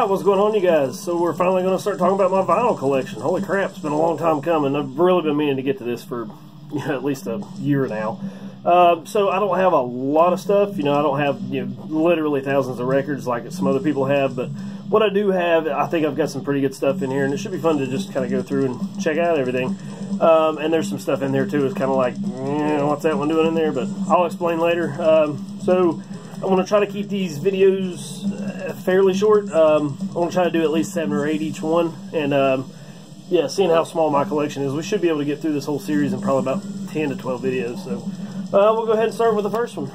Alright, what's going on, you guys? So we're finally going to start talking about my vinyl collection. Holy crap, it's been a long time coming. I've really been meaning to get to this for at least a year now. So I don't have a lot of stuff. I don't have literally thousands of records like some other people have, but what I do have, I think I've got some pretty good stuff in here, and it should be fun to just kind of go through and check out everything. And there's some stuff in there too. It's kind of like, what's that one doing in there? But I'll explain later. So I want to try to keep these videos fairly short. I want to try to do at least 7 or 8 each one. And yeah, seeing how small my collection is, we should be able to get through this whole series in probably about 10 to 12 videos. So we'll go ahead and start with the first one.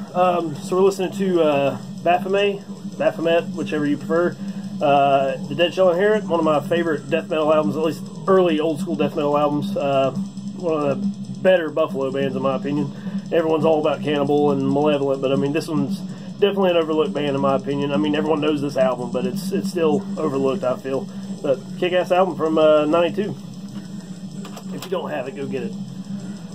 So we're listening to Baphomet, whichever you prefer. The Dead Shall Inherit, one of my favorite death metal albums, at least early old school death metal albums. One of the better Buffalo bands in my opinion. Everyone's all about Cannibal and Malevolent, but I mean this one's definitely an overlooked band in my opinion. I mean everyone knows this album, but it's still overlooked, I feel. But kick-ass album from '92. If you don't have it, go get it.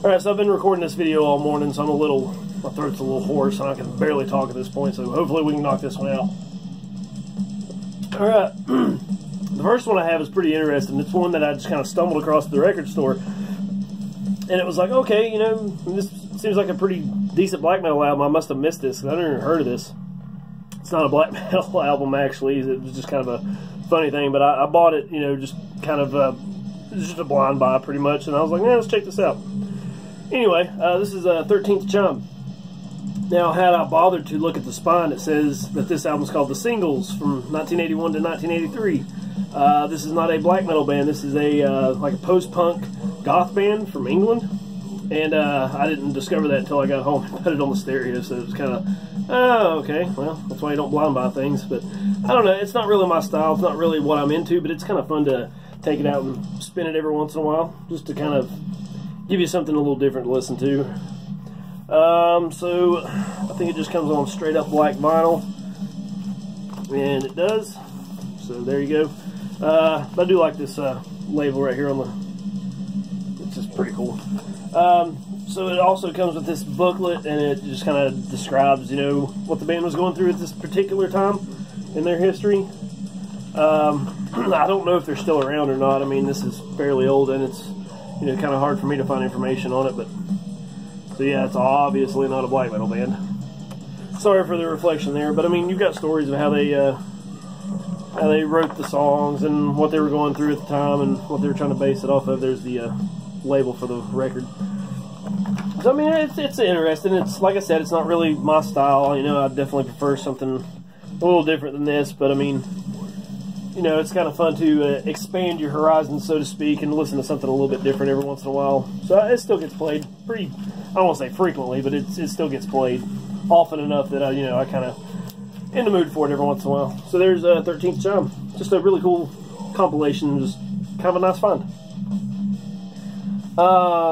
Alright, so I've been recording this video all morning, so my throat's a little hoarse and I can barely talk at this point, so hopefully we can knock this one out. Alright, the first one I have is pretty interesting. It's one that I just kind of stumbled across at the record store. And it was like, okay, this seems like a pretty decent black metal album. I must have missed this, because I never even heard of this. It's not a black metal album, actually. It was just kind of a funny thing. But I bought it, just kind of just a blind buy, pretty much. And I was like, let's check this out. Anyway, this is 13th Chime. Now, had I bothered to look at the spine, it says that this album is called The Singles from 1981 to 1983. This is not a black metal band. This is like a post-punk goth band from England. And I didn't discover that until I got home and put it on the stereo. So it was kind of, oh, okay, well, that's why you don't blind buy things. But I don't know. It's not really my style. It's not really what I'm into. But it's kind of fun to take it out and spin it every once in a while, just to kind of give you something a little different to listen to. So I think it just comes on straight up black vinyl, and it does. So there you go. I do like this label right here on the. It's just pretty cool. So it also comes with this booklet, and it just kind of describes, what the band was going through at this particular time in their history. I don't know if they're still around or not. I mean, this is fairly old, and it's kind of hard for me to find information on it, but. So yeah, it's obviously not a black metal band. Sorry for the reflection there, but I mean, you've got stories of how they wrote the songs and what they were going through at the time and what they were trying to base it off of. There's the label for the record. So I mean, it's interesting. It's like I said, it's not really my style. I definitely prefer something a little different than this, but I mean, it's kind of fun to expand your horizons, so to speak, and listen to something a little bit different every once in a while. So it still gets played pretty, I don't want to say frequently, but it still gets played often enough that I kind of in the mood for it every once in a while. So there's 13th Chime. Just a really cool compilation, just kind of a nice find.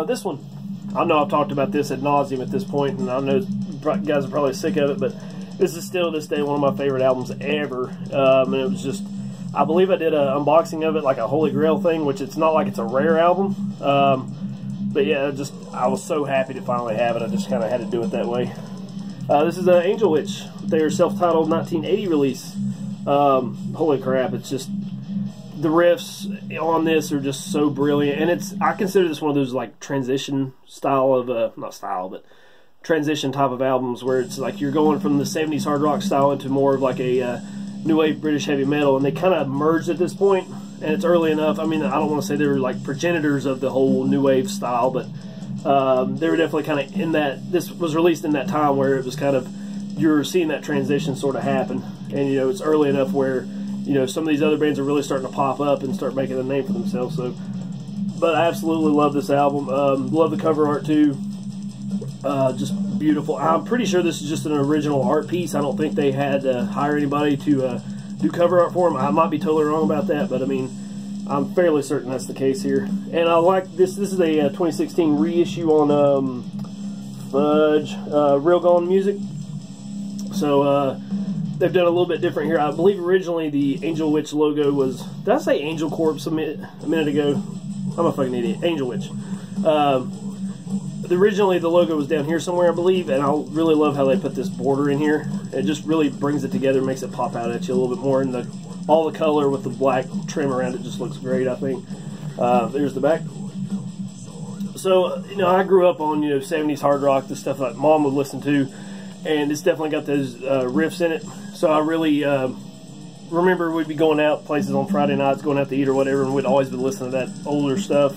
This one, I know I've talked about this ad nauseum at this point, and I know you guys are probably sick of it, but this is still to this day one of my favorite albums ever. And it was just, I believe I did an unboxing of it, like a Holy Grail thing, which it's not like it's a rare album. But yeah, I was so happy to finally have it. I just kind of had to do it that way. This is Angel Witch, their self-titled 1980 release. Holy crap, it's just, the riffs on this are just so brilliant. And I consider this one of those like transition style of, not style, but transition type of albums where it's like you're going from the 70s hard rock style into more of like a new wave British heavy metal, and they kind of merged at this point, and it's early enough. I mean, I don't want to say they were like progenitors of the whole new wave style, but they were definitely kind of in that. This was released in that time where it was kind of, you're seeing that transition sort of happen, and it's early enough where some of these other bands are really starting to pop up and start making a name for themselves. So, but I absolutely love this album. Love the cover art too. Just beautiful. I'm pretty sure this is just an original art piece. I don't think they had to hire anybody to do cover art for them. I might be totally wrong about that, but I mean, I'm fairly certain that's the case here. And I like this. This is a 2016 reissue on Fudge, Real Gone Music. So they've done a little bit different here. I believe originally the Angel Witch logo was, did I say Angel Corpse a minute ago? I'm a fucking idiot. Angel Witch. Originally the logo was down here somewhere, I believe, and I really love how they put this border in here. It just really brings it together, makes it pop out at you a little bit more, and the all the color with the black trim around it just looks great, I think. There's the back. So, you know, I grew up on, you know, 70s hard rock, the stuff like Mom would listen to, and it's definitely got those riffs in it. So I really remember we'd be going out places on Friday nights, going out to eat or whatever, and we'd always be listening to that older stuff.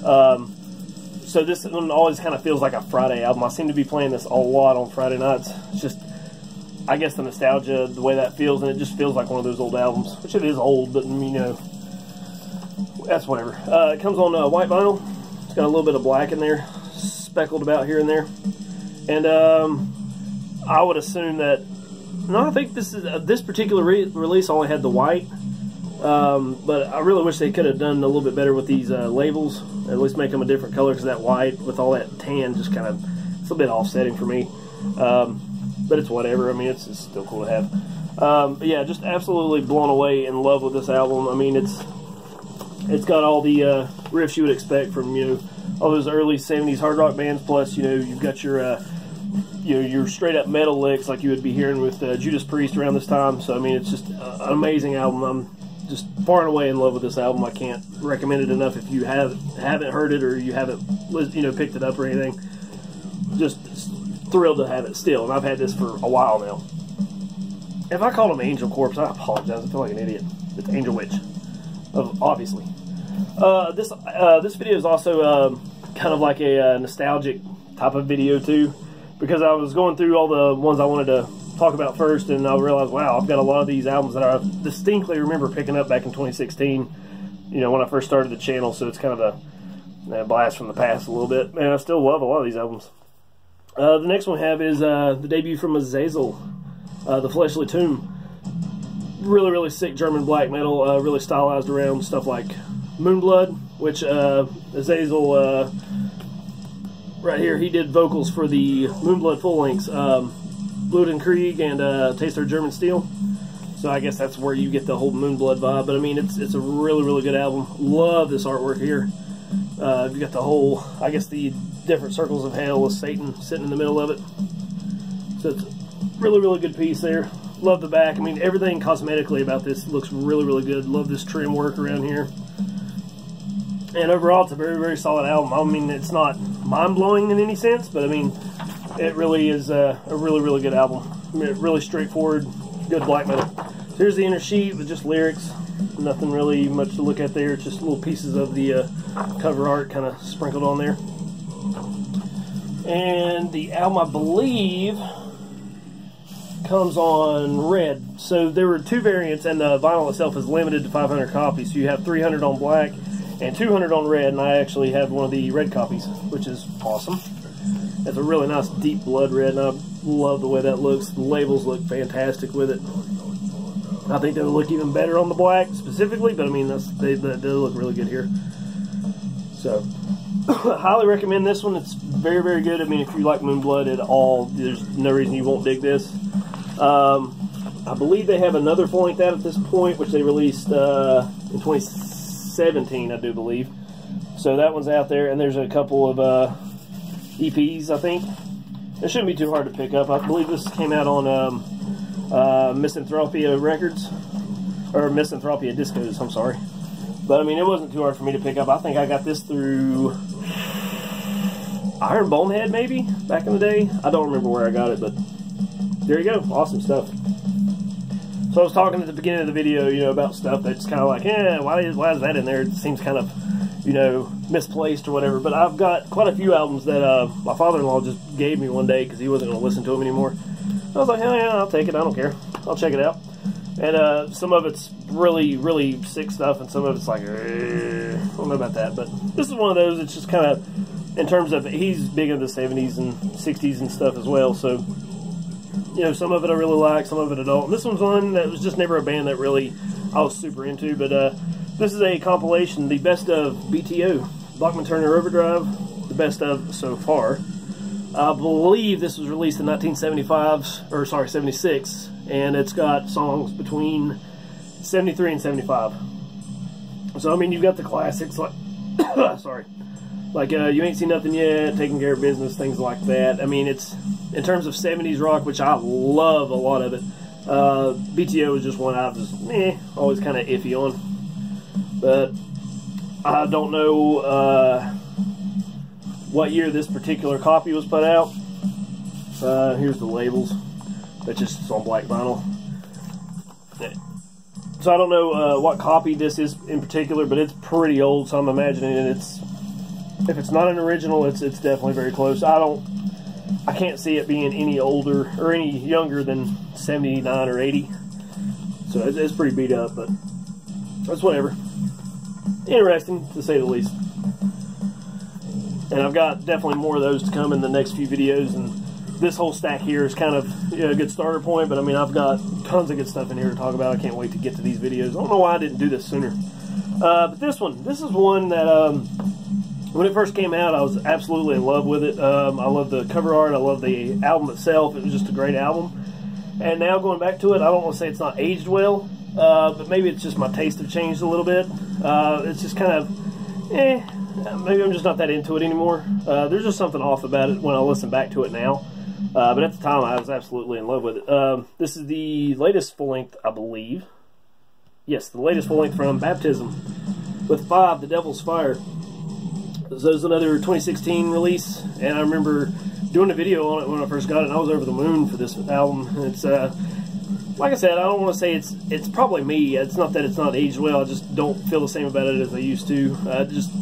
So this one always kind of feels like a Friday album. I seem to be playing this a lot on Friday nights. It's just, I guess, the nostalgia, the way that feels, and it just feels like one of those old albums, which it is old, but, you know, that's whatever. It comes on white vinyl. It's got a little bit of black in there, speckled about here and there. And I would assume that, no, I think this particular release only had the white. But I really wish they could have done a little bit better with these labels. At least make them a different color, because that white with all that tan just kind of, it's a bit offsetting for me. But it's whatever. I mean, it's still cool to have. But yeah, just absolutely blown away, in love with this album. I mean, it's got all the riffs you would expect from, you know, all those early 70s hard rock bands, plus, you know, you've got your you know, your straight up metal licks like you would be hearing with Judas Priest around this time. So I mean, it's just an amazing album. I'm just far and away in love with this album. I can't recommend it enough if you haven't heard it, or you haven't, you know, picked it up or anything. Just thrilled to have it still, and I've had this for a while now. If I called him Angel Corpse, I apologize. I feel like an idiot. It's Angel Witch, obviously. This video is also kind of like a nostalgic type of video too, because I was going through all the ones I wanted to talk about first, and I realized, wow, I've got a lot of these albums that I distinctly remember picking up back in 2016, you know, when I first started the channel. So it's kind of a blast from the past a little bit. Man, I still love a lot of these albums. The next one I have is the debut from Azazel, The Fleshly Tomb. Really, really sick German black metal, really stylized around stuff like Moonblood, which Azazel, right here, he did vocals for the Moonblood full lengths, Blut and Krieg and Taste Our German Steel. So I guess that's where you get the whole Moonblood vibe. But I mean, it's a really, really good album. Love this artwork here. You got the whole, I guess, the different circles of hell with Satan sitting in the middle of it. So it's a really, really good piece there. Love the back. I mean, everything cosmetically about this looks really, really good. Love this trim work around here. And overall, it's a very, very solid album. I mean, it's not mind-blowing in any sense, but I mean, it really is a really, really good album. I mean, really straightforward, good black metal. So here's the inner sheet with just lyrics. Nothing really much to look at there. It's just little pieces of the cover art kind of sprinkled on there. And the album, I believe, comes on red. So there were two variants, and the vinyl itself is limited to 500 copies. So you have 300 on black and 200 on red, and I actually have one of the red copies, which is awesome. It's a really nice deep blood red, and I love the way that looks. The labels look fantastic with it. I think they would look even better on the black specifically, but I mean, they look really good here. So, highly recommend this one. It's very, very good. I mean, if you like Moonblood at all, there's no reason you won't dig this. I believe they have another full length out at this point, which they released in 2017, I do believe. So that one's out there, and there's a couple of EPs, I think. It shouldn't be too hard to pick up. I believe this came out on Misanthropia Records, or Misanthropia Discos, I'm sorry. But I mean, it wasn't too hard for me to pick up. I think I got this through Iron Bonehead, maybe, back in the day. I don't remember where I got it, but there you go. Awesome stuff. So I was talking at the beginning of the video, you know, about stuff that's kind of like, why is that in there? It seems kind of, you know, misplaced or whatever. But I've got quite a few albums that my father-in-law just gave me one day because he wasn't going to listen to them anymore. I was like, hell yeah, I'll take it. I don't care. I'll check it out. And some of it's really, really sick stuff, and some of it's like, I don't know about that. But this is one of those. It's just kind of, in terms of, he's big into the 70s and 60s and stuff as well. So, you know, some of it I really like, some of it I don't. And this one's one that was just never a band that really I was super into. But this is a compilation, the best of BTO, Bachman Turner Overdrive, the best of So Far. I believe this was released in 1975, or sorry, 76, and it's got songs between 73 and 75. So I mean, you've got the classics like, sorry, like You Ain't Seen Nothing Yet, Taking Care of Business, things like that. I mean, it's, in terms of 70s rock, which I love a lot of it, BTO is just one I was always kind of iffy on. But I don't know what year this particular copy was put out. Here's the labels. That's just on black vinyl. So I don't know what copy this is in particular, but it's pretty old, so I'm imagining if it's not an original, it's definitely very close. I can't see it being any older or any younger than 79 or 80. So it's pretty beat up, but that's whatever. Interesting, to say the least. And I've got definitely more of those to come in the next few videos, and this whole stack here is kind of a good starter point, but I mean, I've got tons of good stuff in here to talk about. I can't wait to get to these videos. I don't know why I didn't do this sooner. But this is one that, when it first came out, I was absolutely in love with it. I love the cover art. I love the album itself. It was just a great album. And now going back to it, I don't want to say it's not aged well, but maybe it's just my taste have changed a little bit. It's just kind of, maybe I'm just not that into it anymore. There's just something off about it when I listen back to it now. But at the time, I was absolutely in love with it. This is the latest full-length, I believe. Yes, the latest full-length from Baptism with 5, The Devil's Fire. So it's another 2016 release, and I remember doing a video on it when I first got it, and I was over the moon for this album. It's like I said, I don't want to say it's probably me. It's not that it's not aged well. I just don't feel the same about it as I used to.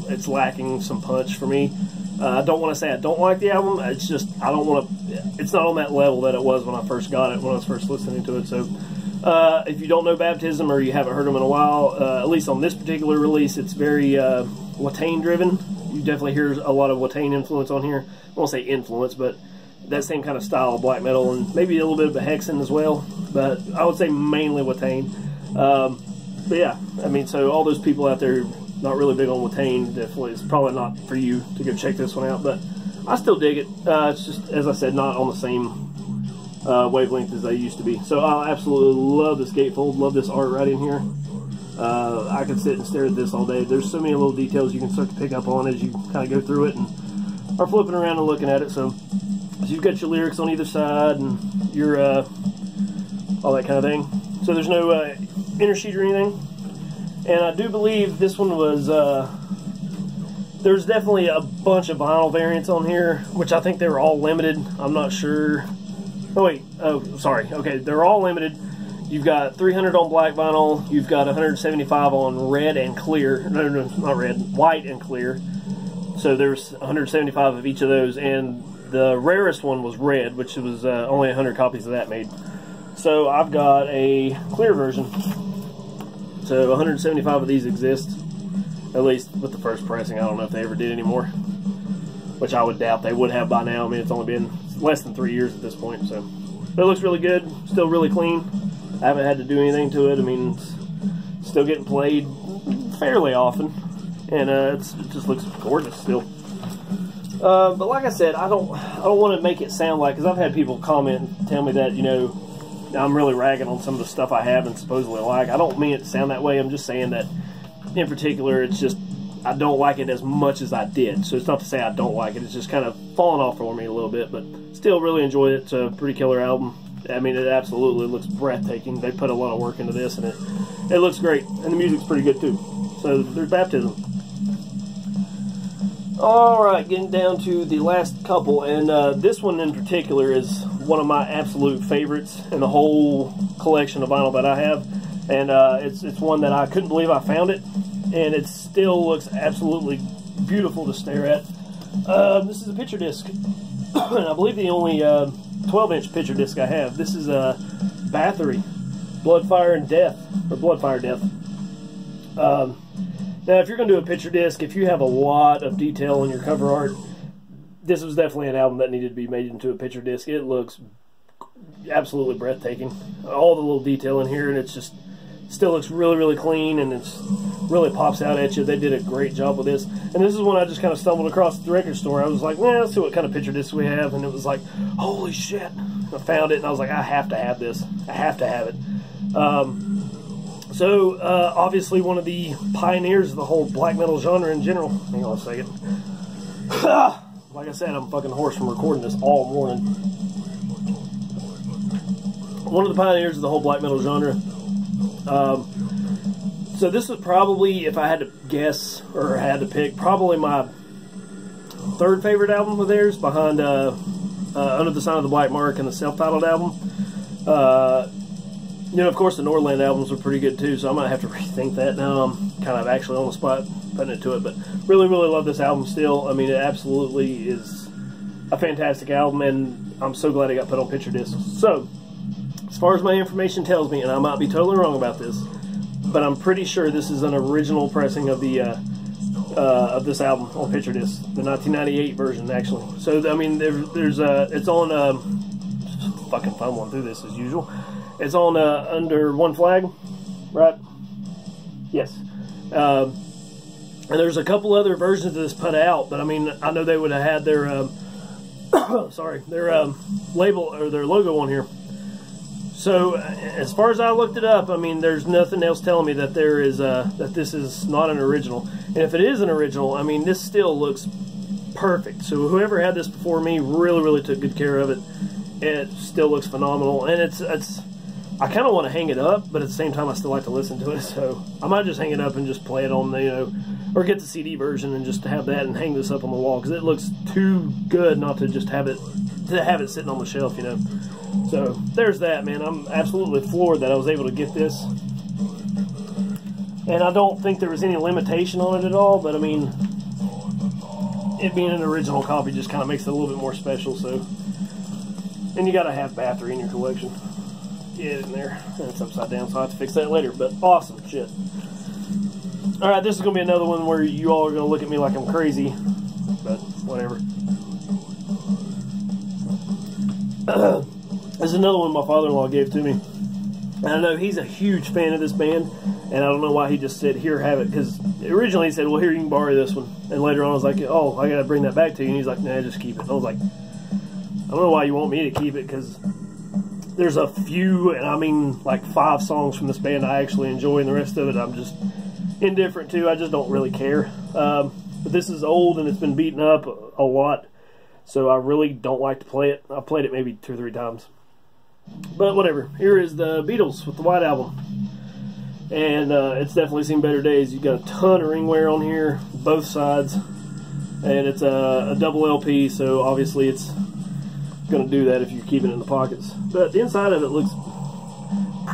It's lacking some punch for me. I don't want to say I don't like the album. It's just I don't want to. It's not on that level that it was when I first got it, when I was first listening to it. So if you don't know Baptism or you haven't heard them in a while, at least on this particular release, it's very Watain driven. You definitely hear a lot of Watain influence on here. I won't say influence, but that same kind of style of black metal, and maybe a little bit of Behexen as well. But I would say mainly Watain. But yeah, I mean, so all those people out there not really big on Watain, definitely it's probably not for you to go check this one out. But I still dig it. It's just, as I said, not on the same wavelength as they used to be. So I absolutely love this gatefold. Love this art right in here. I could sit and stare at this all day. There's so many little details you can start to pick up on as you kind of go through it and are flipping around and looking at it. So you've got your lyrics on either side and your all that kind of thing. So there's no inner sheet or anything. And I do believe this one was, there's definitely a bunch of vinyl variants on here, which I think they were all limited. I'm not sure. Oh wait, oh sorry. Okay, they're all limited. You've got 300 on black vinyl. You've got 175 on red and clear. No, not red, white and clear. So there's 175 of each of those, and the rarest one was red, which was only 100 copies of that made. So I've got a clear version. So 175 of these exist, at least with the first pressing. I don't know if they ever did anymore, which I would doubt they would have by now. I mean, it's only been less than 3 years at this point. So, but it looks really good, still really clean. I haven't had to do anything to it. I mean, it's still getting played fairly often, and it just looks gorgeous still. But like I said, I don't want to make it sound like, because I've had people comment and tell me that, you know, I'm really ragging on some of the stuff I have and supposedly like. I don't mean it to sound that way. I'm just saying that, in particular, it's just I don't like it as much as I did. So it's not to say I don't like it. It's just kind of fallen off for me a little bit, but still really enjoyed it. It's a pretty killer album. I mean, it absolutely looks breathtaking. They put a lot of work into this, and it looks great. And the music's pretty good, too. So there's Baptism. Alright, getting down to the last couple, and this one in particular is one of my absolute favorites in the whole collection of vinyl that I have, and it's one that I couldn't believe I found it, and it still looks absolutely beautiful to stare at. This is a picture disc, and I believe the only 12-inch picture disc I have. This is a Bathory-Blood, Fire, and Death, or Blood, Fire, Death. Now, if you're going to do a picture disc, if you have a lot of detail in your cover art, this was definitely an album that needed to be made into a picture disc. It looks absolutely breathtaking. All the little detail in here, and it's just still looks really, really clean, and it's really pops out at you. They did a great job with this. And this is when I just kind of stumbled across the record store. I was like, well, let's see what kind of picture discs we have. And it was like, holy shit. I found it, and I was like, I have to have this. I have to have it. So, obviously one of the pioneers of the whole black metal genre in general. Hang on a second. Like I said, I'm fucking hoarse from recording this all morning. one of the pioneers of the whole black metal genre. So this was probably, if I had to guess or had to pick, probably my third favorite album of theirs, behind Under the Sign of the Black Mark and the self-titled album. You know, of course, the Nordland albums were pretty good too, so I might have to rethink that now. I'm kind of actually on the spot putting it to it, but really, really love this album still. I mean, it absolutely is a fantastic album, and I'm so glad it got put on picture disc. So, as far as my information tells me, and I might be totally wrong about this, but I'm pretty sure this is an original pressing of the of this album on picture disc, the 1998 version, actually. So, I mean, it's on fucking fumbling through this as usual. It's on Under One Flag, right? Yes. And there's a couple other versions of this put out, but I mean, I know they would have had their sorry, their label or their logo on here. So as far as I looked it up, I mean, there's nothing else telling me that there is that this is not an original. And if it is an original, I mean, this still looks perfect. So whoever had this before me really, really took good care of it. It still looks phenomenal, and it's I kind of want to hang it up, but at the same time, I still like to listen to it. So I might just hang it up and just play it on the, you know, or get the CD version and just have that and hang this up on the wall, because it looks too good not to just have it sitting on the shelf, you know. So there's that, man. I'm absolutely floored that I was able to get this, and I don't think there was any limitation on it at all. But I mean, it being an original copy just kind of makes it a little bit more special. So, and you got to have Bathory in your collection. Get in there. It's upside down, so I'll have to fix that later. But awesome shit. Alright, this is going to be another one where you all are going to look at me like I'm crazy. But whatever. This is another one my father-in-law gave to me. And I know he's a huge fan of this band. And I don't know why he just said, here, have it. Because originally he said, well, here, you can borrow this one. And later on I was like, oh, I got to bring that back to you. And he's like, nah, just keep it. And I was like, I don't know why you want me to keep it, because there's a few, and I mean like 5 songs from this band I actually enjoy, and the rest of it I'm just indifferent to. I just don't really care. But this is old and it's been beaten up a lot, so I really don't like to play it. I've played it maybe 2 or 3 times. But whatever. Here is the Beatles with the White Album. And it's definitely seen better days. You've got a ton of ring wear on here, both sides. And it's a double LP, so obviously it's going to do that if you're keeping it in the pockets. But the inside of it looks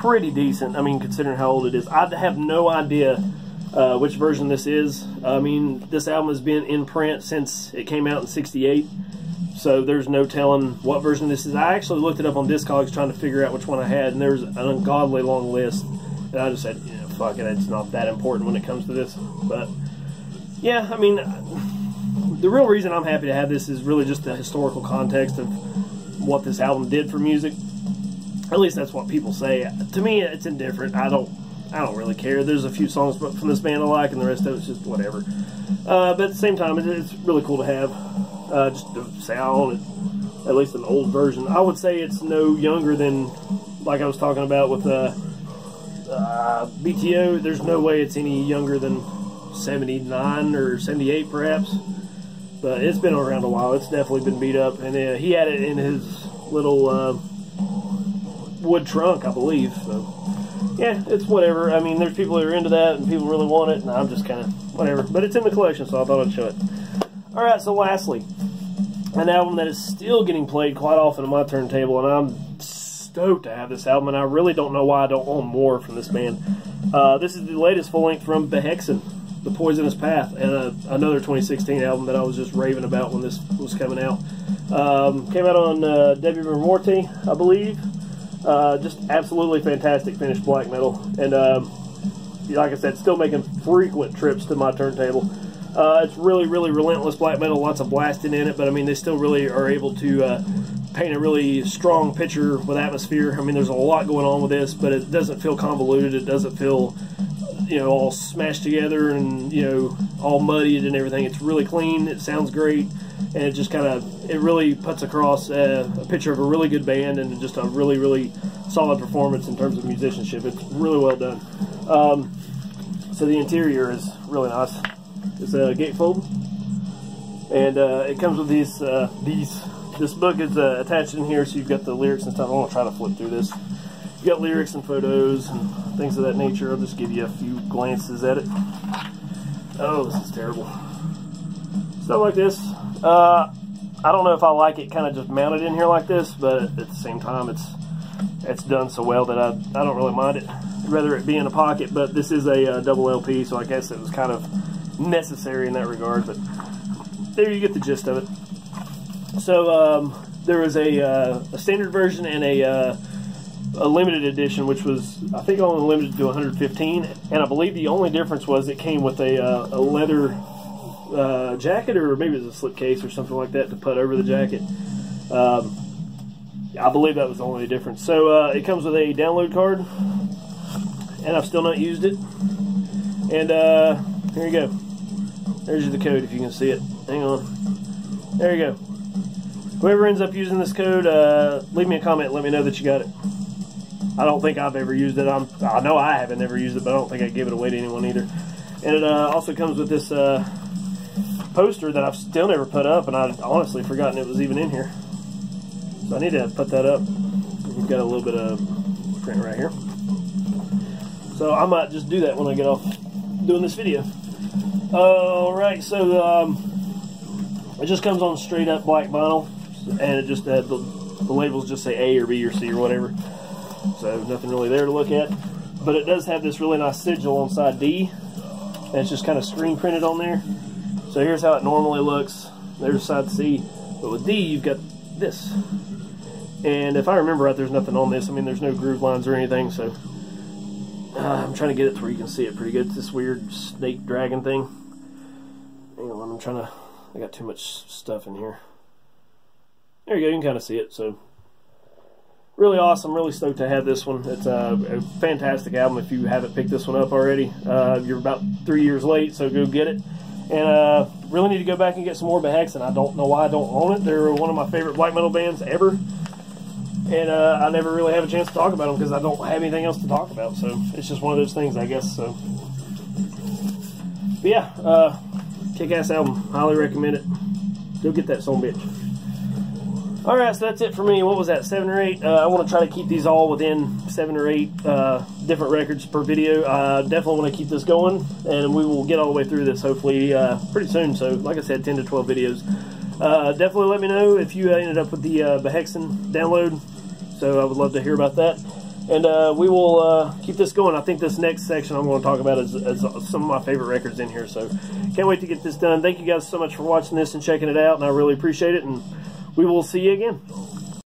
pretty decent. I mean, considering how old it is. I have no idea which version this is. I mean, this album has been in print since it came out in '68, so there's no telling what version this is. I actually looked it up on Discogs trying to figure out which one I had, and there's an ungodly long list, and I just said, you know, fuck it, it's not that important when it comes to this. But yeah, I mean, the real reason I'm happy to have this is really just the historical context of what this album did for music. At least that's what people say. To me, it's indifferent. I don't really care. There's a few songs from this band I like, and the rest of it's just whatever. But at the same time, it's really cool to have just the sound, at least an old version. I would say it's no younger than, like I was talking about with BTO. There's no way it's any younger than 79 or 78 perhaps. But it's been around a while. It's definitely been beat up. And he had it in his little wood trunk, I believe. So, yeah, it's whatever. I mean, there's people that are into that, and people really want it, and I'm just kind of whatever. But it's in the collection, so I thought I'd show it. Alright, so lastly, an album that is still getting played quite often on my turntable, and I'm stoked to have this album, and I really don't know why I don't own more from this band. This is the latest full-length from Behexen-The Poisonous Path, and another 2016 album that I was just raving about when this was coming out. Came out on Debbie Morte, I believe. Just absolutely fantastic finished black metal, and like I said, still making frequent trips to my turntable. It's really, really relentless black metal, lots of blasting in it, but I mean, they still really are able to paint a really strong picture with atmosphere. I mean, there's a lot going on with this, but it doesn't feel convoluted. It doesn't feel, you know, all smashed together and, you know, all muddied and everything. It's really clean. It sounds great, and it just kind of, it really puts across a picture of a really good band and just a really, really solid performance in terms of musicianship. It's really well done. So the interior is really nice. It's a gatefold, and it comes with these. This book is attached in here, so you've got the lyrics and stuff. I want to try to flip through this. got lyrics and photos and things of that nature. I'll just give you a few glances at it. Oh, this is terrible. Stuff like this. I don't know if I like it kind of just mounted in here like this, but at the same time, it's done so well that I don't really mind it. I'd rather it be in a pocket, but this is a double LP, so I guess it was kind of necessary in that regard. But there you get the gist of it. So there was a standard version and a limited edition, which was, I think, only limited to 115, and I believe the only difference was it came with a leather jacket, or maybe it was a slip case or something like that to put over the jacket. I believe that was the only difference. So it comes with a download card, and I've still not used it. And here you go. There's the code if you can see it. Hang on. There you go. Whoever ends up using this code, leave me a comment and let me know that you got it. I don't think I've ever used it. I know I haven't ever used it, but I don't think I'd give it away to anyone either. And it also comes with this poster that I've still never put up, and I'd honestly forgotten it was even in here. So I need to put that up. We've got a little bit of print right here. So I might just do that when I get off doing this video. Alright, so it just comes on straight up black vinyl, and it just the labels just say A or B or C or whatever. So nothing really there to look at. But it does have this really nice sigil on side D, and it's just kind of screen printed on there. So here's how it normally looks. There's side C. But with D, you've got this. And if I remember right, there's nothing on this. I mean, there's no groove lines or anything, so I'm trying to get it to where you can see it pretty good. It's this weird snake dragon thing. Hang on, I got too much stuff in here. There you go, you can kind of see it. So really awesome, really stoked to have this one. It's a fantastic album if you haven't picked this one up already. You're about 3 years late, so go get it. And really need to go back and get some more Behexen. I don't know why I don't own it. They're one of my favorite black metal bands ever. And I never really have a chance to talk about them because I don't have anything else to talk about. So it's just one of those things, I guess. So, but yeah, kick-ass album. Highly recommend it. Go get that son bitch. Alright, so that's it for me. What was that, 7 or 8? I want to try to keep these all within 7 or 8 different records per video. Definitely want to keep this going, and we will get all the way through this hopefully pretty soon. So, like I said, 10 to 12 videos. Definitely let me know if you ended up with the Behexen download. So I would love to hear about that. And we will keep this going. I think this next section I'm going to talk about is some of my favorite records in here. So can't wait to get this done. Thank you guys so much for watching this and checking it out, and I really appreciate it. And we will see you again.